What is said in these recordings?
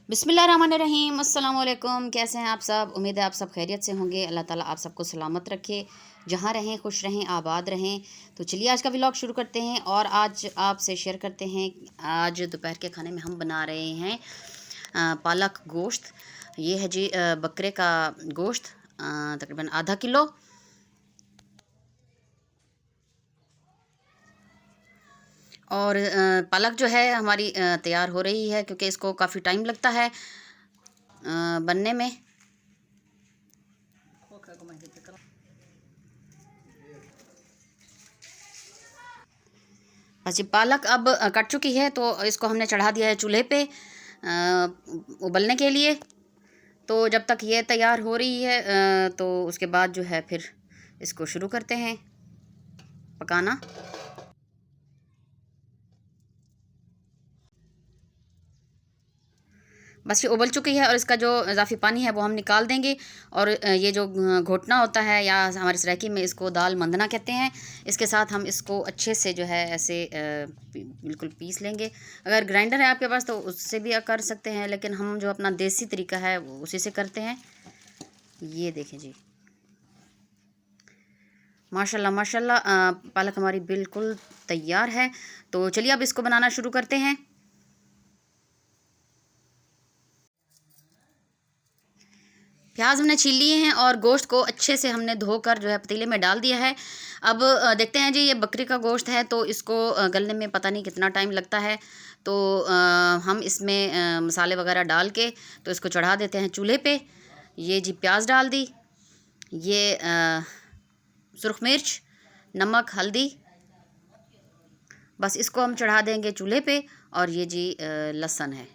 बिस्मिल्लाहिर्रहमानिर्रहीम। अस्सलाम वालेकुम। कैसे हैं आप सब? उम्मीद है आप सब खैरियत से होंगे। अल्लाह ताला आप सबको सलामत रखे, जहाँ रहें खुश रहें, आबाद रहें। तो चलिए आज का व्लॉग शुरू करते हैं और आज आपसे शेयर करते हैं। आज दोपहर के खाने में हम बना रहे हैं पालक गोश्त। ये है जी बकरे का गोश्त, तकरीबन आधा किलो। और पालक जो है हमारी तैयार हो रही है, क्योंकि इसको काफ़ी टाइम लगता है बनने में। बस ये पालक अब कट चुकी है, तो इसको हमने चढ़ा दिया है चूल्हे पे उबलने के लिए। तो जब तक ये तैयार हो रही है तो उसके बाद जो है फिर इसको शुरू करते हैं पकाना। बस ये उबल चुकी है और इसका जो इजाफ़ी पानी है वो हम निकाल देंगे। और ये जो घोटना होता है, या हमारे सराइकी में इसको दाल मंदना कहते हैं, इसके साथ हम इसको अच्छे से जो है ऐसे बिल्कुल पीस लेंगे। अगर ग्राइंडर है आपके पास तो उससे भी कर सकते हैं, लेकिन हम जो अपना देसी तरीका है वो उसी से करते हैं। ये देखें जी, माशाल्लाह माशाल्लाह पालक हमारी बिल्कुल तैयार है। तो चलिए अब इसको बनाना शुरू करते हैं। प्याज हमने छील लिए हैं और गोश्त को अच्छे से हमने धोकर जो है पतीले में डाल दिया है। अब देखते हैं जी, ये बकरी का गोश्त है तो इसको गलने में पता नहीं कितना टाइम लगता है। तो हम इसमें मसाले वगैरह डाल के तो इसको चढ़ा देते हैं चूल्हे पे। ये जी प्याज डाल दी, ये सुरख मिर्च, नमक, हल्दी, बस इसको हम चढ़ा देंगे चूल्हे पे। और ये जी लहसुन है,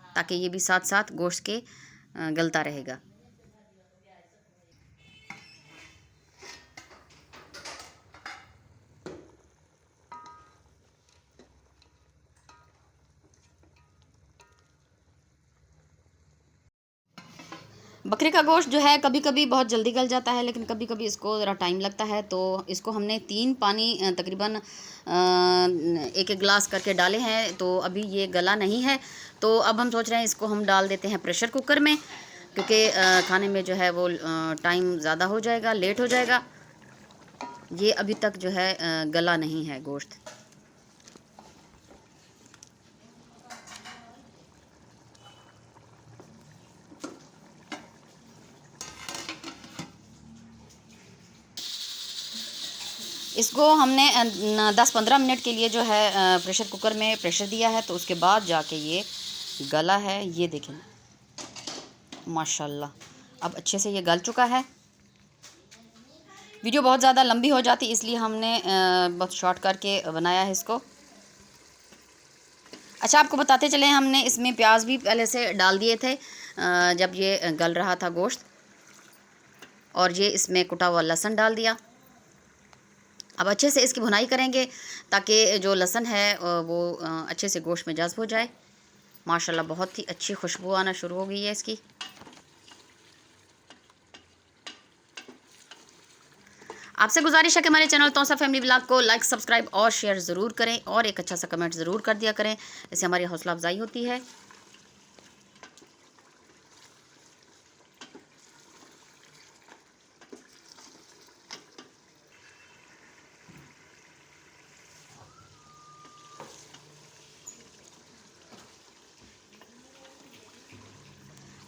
ताकि ये भी साथ साथ गोश्त के गलता रहेगा। बकरे का गोश्त जो है कभी कभी बहुत जल्दी गल जाता है, लेकिन कभी कभी इसको ज़रा टाइम लगता है। तो इसको हमने 3 पानी तकरीबन एक एक गिलास करके डाले हैं, तो अभी ये गला नहीं है। तो अब हम सोच रहे हैं इसको हम डाल देते हैं प्रेशर कुकर में, क्योंकि खाने में जो है वो टाइम ज़्यादा हो जाएगा, लेट हो जाएगा। ये अभी तक जो है गला नहीं है गोश्त। इसको हमने 10-15 मिनट के लिए जो है प्रेशर कुकर में प्रेशर दिया है, तो उसके बाद जाके ये गला है। ये देखें माशाल्लाह, अब अच्छे से ये गल चुका है। वीडियो बहुत ज़्यादा लंबी हो जाती, इसलिए हमने बहुत शॉर्ट करके बनाया है इसको। अच्छा, आपको बताते चले, हमने इसमें प्याज भी पहले से डाल दिए थे जब ये गल रहा था गोश्त। और ये इसमें कुटा हुआ लहसुन डाल दिया। अब अच्छे से इसकी भुनाई करेंगे, ताकि जो लहसुन है वो अच्छे से गोश्त में जज़्ब हो जाए। माशाल्लाह बहुत ही अच्छी खुशबू आना शुरू हो गई है इसकी। आपसे गुजारिश है कि हमारे चैनल तौसा फैमिली व्लॉग को लाइक, सब्सक्राइब और शेयर ज़रूर करें, और एक अच्छा सा कमेंट ज़रूर कर दिया करें, इससे हमारी हौसला अफजाई होती है।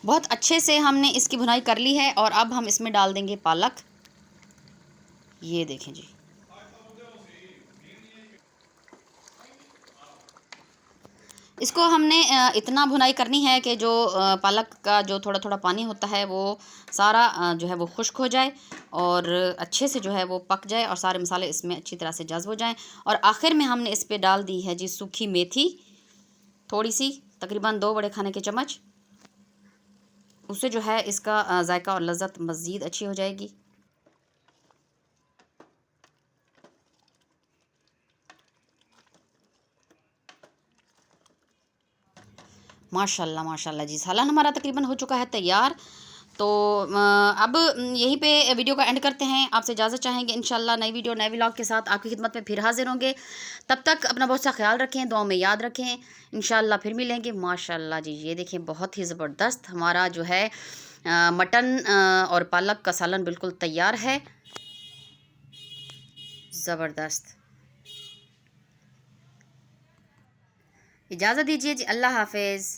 बहुत अच्छे से हमने इसकी भुनाई कर ली है, और अब हम इसमें डाल देंगे पालक। ये देखें जी, इसको हमने इतना भुनाई करनी है कि जो पालक का जो थोड़ा थोड़ा पानी होता है वो सारा जो है वो खुश्क हो जाए, और अच्छे से जो है वो पक जाए, और सारे मसाले इसमें अच्छी तरह से जज़्ब हो जाएं। और आखिर में हमने इस पर डाल दी है जी सूखी मेथी, थोड़ी सी, तकरीबन 2 बड़े खाने के चम्मच। उससे जो है इसका जायका और लज़्ज़त मज़ीद अच्छी हो जाएगी। माशाल्लाह माशाल्लाह जी, सालन हमारा तकरीबन हो चुका है तैयार। तो अब यहीं पे वीडियो का एंड करते हैं। आपसे इजाज़त चाहेंगे। इंशाल्लाह नई वीडियो नए व्लॉग के साथ आपकी खिदमत में फिर हाजिर होंगे। तब तक अपना बहुत सा ख्याल रखें, दुआ में याद रखें। इंशाल्लाह फिर मिलेंगे। माशाल्लाह जी, ये देखें बहुत ही ज़बरदस्त हमारा जो है मटन और पालक का सालन बिल्कुल तैयार है। ज़बरदस्त। इजाज़त दीजिए जी, अल्लाह हाफिज़।